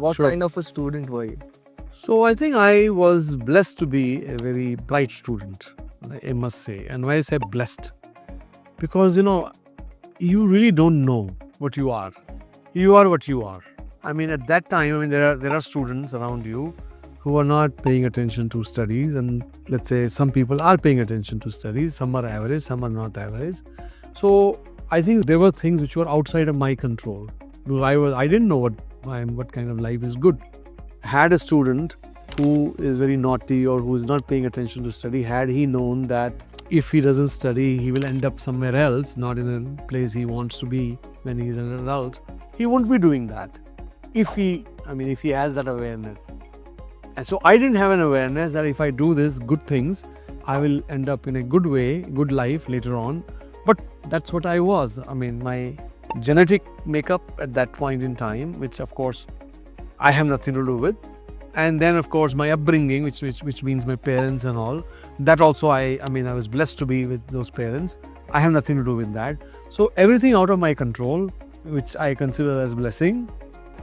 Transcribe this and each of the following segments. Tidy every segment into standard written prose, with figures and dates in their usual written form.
What Sure. kind of a student were you? So I think I was blessed to be a very bright student, I must say. And why I say blessed? Because, you really don't know what you are. You are what you are. I mean, at that time, there are students around you who are not paying attention to studies, and let's say some people are paying attention to studies. Some are average, some are not average. So I think there were things which were outside of my control. Because I didn't know what kind of life is good. Had a student who is very naughty or who is not paying attention to study, had he known that if he doesn't study, he will end up somewhere else, not in a place he wants to be when he is an adult, he won't be doing that. If he has that awareness. And so I didn't have an awareness that if I do this good things, I will end up in a good way, good life later on. But that's what I was. I mean, my genetic makeup at that point in time, which of course I have nothing to do with. And then of course my upbringing, which means my parents and all, that also I was blessed to be with those parents. I have nothing to do with that. So everything out of my control, which I consider as blessing,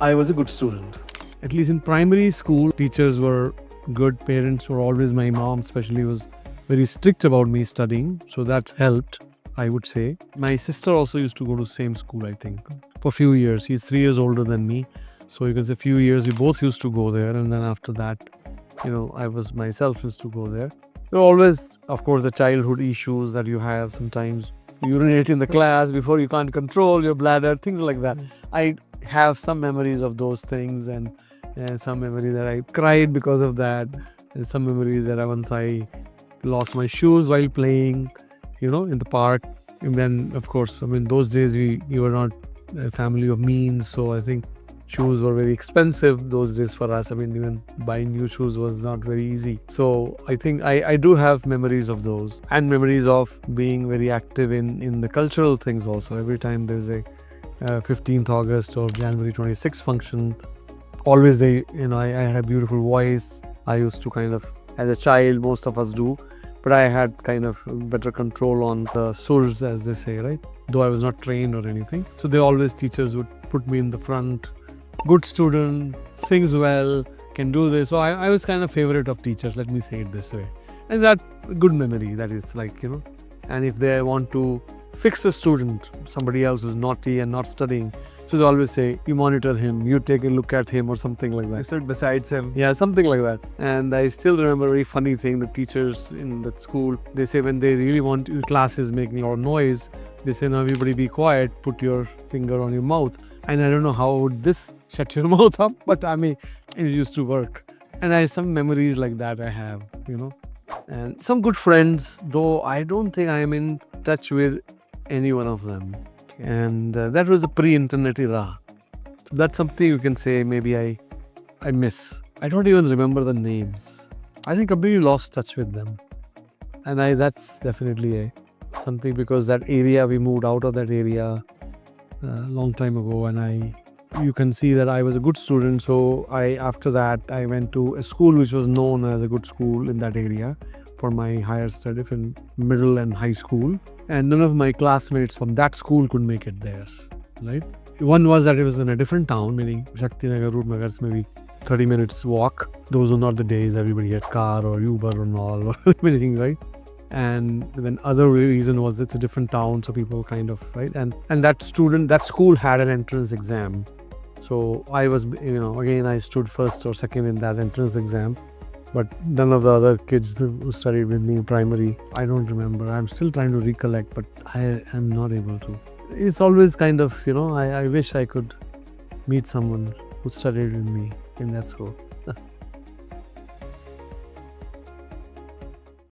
I was a good student. At least in primary school, teachers were good, parents were always, my mom especially was very strict about me studying. So that helped, I would say. My sister also used to go to the same school, I think, for a few years. She's 3 years older than me. So you can say a few years we both used to go there, and then after that, I was myself used to go there. There were always, of course, the childhood issues that you have sometimes. You urinate in the class before you can't control your bladder, things like that. I have some memories of those things, and some memories that I cried because of that, and some memories that once I lost my shoes while playing, in the park. And then, of course, those days we were not a family of means, so I think shoes were very expensive those days for us. Even buying new shoes was not very easy. So I think I do have memories of those, and memories of being very active in the cultural things also. Every time there's a 15th August or January 26th function, always I had a beautiful voice. I used to kind of, as a child, most of us do, but I had kind of better control on the surs, as they say, right? Though I was not trained or anything. So teachers would put me in the front. Good student, sings well, can do this. So I was kind of favorite of teachers, let me say it this way. And that good memory, that is and if they want to fix a student, somebody else who's naughty and not studying, so they always say, you monitor him, you take a look at him or something like that. You sit besides him. Yeah, something like that. And I still remember a very funny thing, the teachers in that school, they say when they really want your classes making a lot of noise, they say, now everybody be quiet, put your finger on your mouth. And I don't know how would this shut your mouth up, but it used to work. And I have some memories like that I have, and some good friends, though I don't think I am in touch with any one of them. And that was a pre-internet era. So that's something you can say maybe I miss. I don't even remember the names. I think I completely lost touch with them. And that's definitely something, because that area, we moved out of that area a long time ago, and you can see that I was a good student. So after that I went to a school which was known as a good school in that area for my higher study in middle and high school, and none of my classmates from that school could make it there, right? One was that it was in a different town, meaning Shakti Nagar, Roopnagar, maybe 30 minutes walk. Those were not the days everybody had car or Uber and all or anything, right? And then other reason was it's a different town, so people kind of, right? And that school had an entrance exam. So I was, again, I stood first or second in that entrance exam. But none of the other kids who studied with me in primary, I don't remember. I'm still trying to recollect, but I am not able to. It's always kind of, I wish I could meet someone who studied with me in that school.